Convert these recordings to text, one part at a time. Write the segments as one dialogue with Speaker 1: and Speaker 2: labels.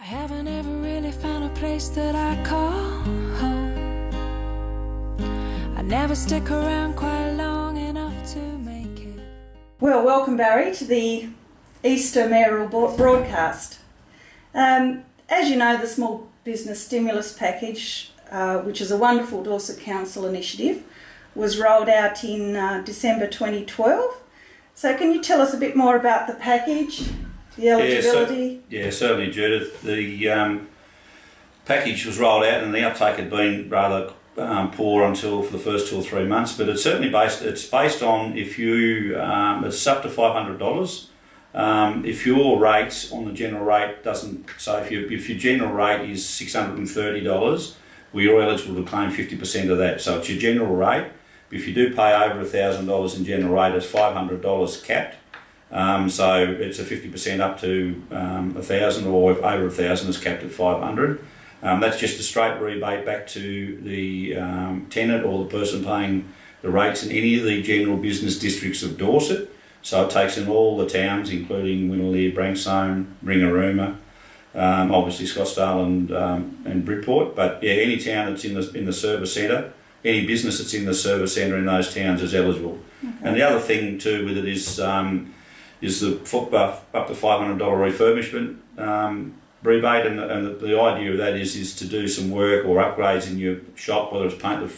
Speaker 1: haven't ever really found a place that I call home. I never stick around quite long enough to make it.
Speaker 2: Well, welcome Barry to the Easter Mayoral broadcast. As you know, the Small Business Stimulus Package, which is a wonderful Dorset Council initiative, was rolled out in December 2012. So can you tell us a bit more about the package, the eligibility?
Speaker 3: Yeah, certainly, Judith. The package was rolled out and the uptake had been rather poor for the first 2 or 3 months, but it's certainly based on if you, it's up to $500. If your rate on the general rate doesn't, so if your general rate is $630, well, you're eligible to claim 50% of that. So it's your general rate. If you do pay over $1,000 in general rate, it's $500 capped. So it's a 50% up to $1,000, or if over $1,000 is capped at $500. That's just a straight rebate back to the tenant or the person paying the rates in any of the general business districts of Dorset. So it takes in all the towns, including Winnerlear, Branksome, Ringarooma, obviously Scottsdale and Bridport. But yeah, any town that's in the service centre, any business that's in the service centre in those towns is eligible. Okay. And the other thing too with it is the up to $500 refurbishment rebate, and the idea of that is to do some work or upgrades in your shop, whether it's paint the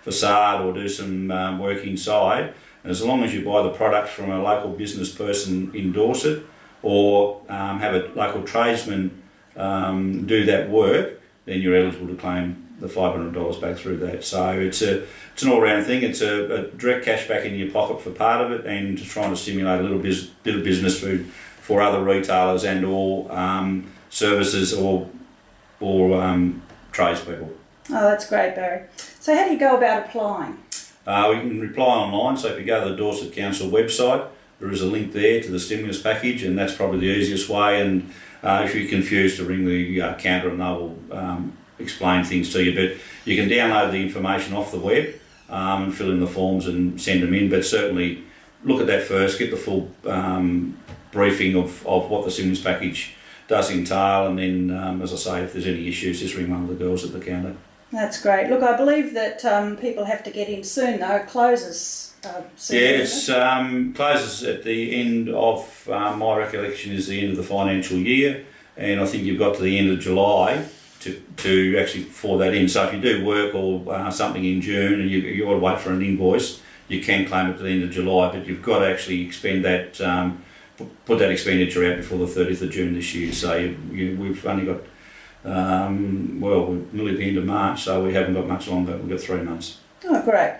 Speaker 3: facade or do some work inside. And as long as you buy the product from a local business person in Dorset or have a local tradesman do that work, then you're eligible to claim the $500 back through that. So it's an all-round thing. It's a direct cash back in your pocket for part of it, and just trying to stimulate a little bit of business for other retailers and or services or tradespeople.
Speaker 2: Oh, that's great, Barry. So how do you go about applying?
Speaker 3: We can apply online, so if you go to the Dorset Council website, there is a link there to the stimulus package, and that's probably the easiest way. And if you're confused, to ring the counter and they will explain things to you. But you can download the information off the web and fill in the forms and send them in. But certainly look at that first, get the full briefing of what the stimulus package does entail, and then, as I say, if there's any issues, just ring one of the girls at the counter.
Speaker 2: That's great. Look, I believe that people have to get in soon, though. It closes soon.
Speaker 3: Yeah, it closes at the end of, my recollection is the end of the financial year, and I think you've got to the end of July to actually for that in. So if you do work or something in June and you ought to wait for an invoice, you can claim it to the end of July, but you've got to actually expend that, put that expenditure out before the 30th of June this year. So we've only got, we're nearly at the end of March, so we haven't got much longer. We've got 3 months.
Speaker 2: Oh, great.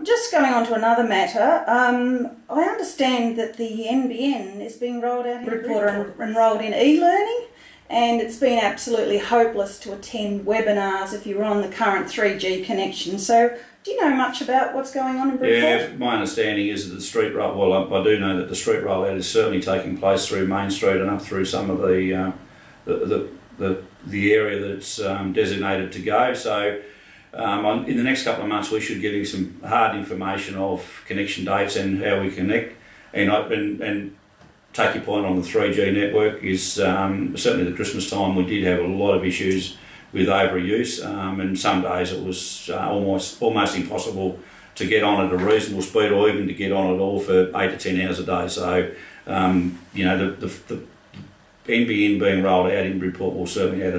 Speaker 2: Just going on to another matter, I understand that the NBN is being rolled out in Bridport and rolled in e-learning, and it's been absolutely hopeless to attend webinars if you're on the current 3G connection. So do you know much about what's going on in Bridport?
Speaker 3: Yeah, my understanding is that the street roll. Well, I do know that the street rollout is certainly taking place through Main Street and up through some of the area that's designated to go. So in the next couple of months we should get in some hard information of connection dates and how we connect. And take your point on the 3G network is certainly the Christmas time we did have a lot of issues with overuse, and some days it was almost impossible to get on at a reasonable speed or even to get on at all for 8 to 10 hours a day. So the NBN being rolled out in Bridport will certainly add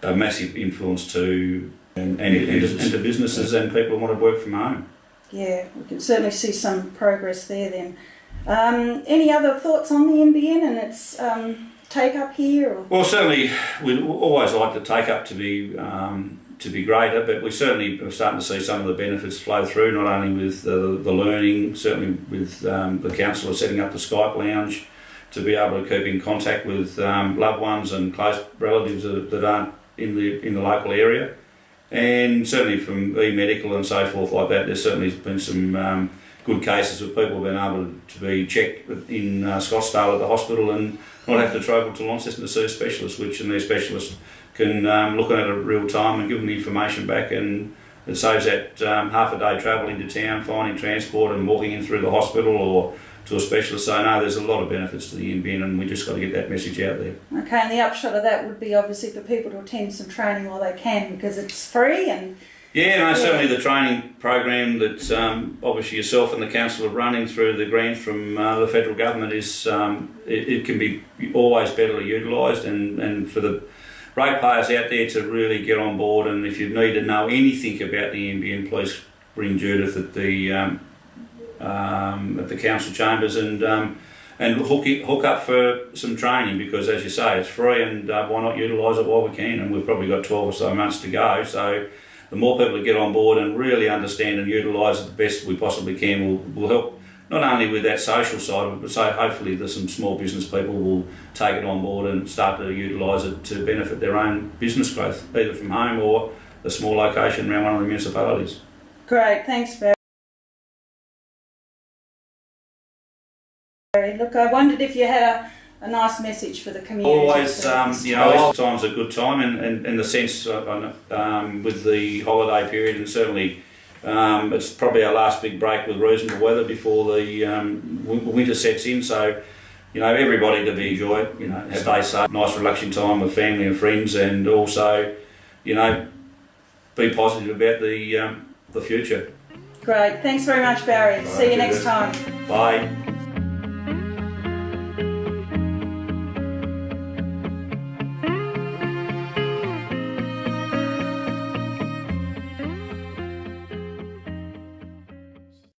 Speaker 3: a massive influence to to businesses and people who want to work from home.
Speaker 2: Yeah, we can certainly see some progress there then. Any other thoughts on the NBN and its take up here? Or?
Speaker 3: Well, certainly we'd always like the take up to be greater, but we certainly are starting to see some of the benefits flow through, not only with the learning, certainly with the council setting up the Skype lounge to be able to keep in contact with loved ones and close relatives that aren't in the local area, and certainly from e-medical and so forth like that. There's certainly been some good cases of people being able to be checked in Scottsdale at the hospital and not have to travel to Launceston to see a specialist, and their specialist can look at it in real time and give them the information back, and it saves that half a day travel into town, finding transport and walking in through the hospital or to a specialist. So no, there's a lot of benefits to the NBN, and we just got to get that message out there.
Speaker 2: Okay, and the upshot of that would be obviously for people to attend some training while they can, because it's free and...
Speaker 3: Certainly the training program that obviously yourself and the council are running through the grant from the federal government is it can be always better utilised, and for the ratepayers out there to really get on board. And if you need to know anything about the NBN, please ring Judith at the council chambers and hook up for some training, because as you say, it's free, and why not utilise it while we can? And we've probably got 12 or so months to go, so the more people that get on board and really understand and utilise it the best we possibly can will help not only with that social side, but so hopefully there's some small business people will take it on board and start to utilise it to benefit their own business growth, either from home or a small location around one of the municipalities.
Speaker 2: Great, thanks Barry. Look, I wondered if you had a nice message for the community.
Speaker 3: Always, Easter time's a good time, and in the sense with the holiday period, and certainly it's probably our last big break with reasonable weather before the winter sets in. So, everybody to enjoy it. Stay safe, nice relaxing time with family and friends, and also, be positive about the future.
Speaker 2: Great, thanks very much, Barry. See you next time.
Speaker 3: Bye.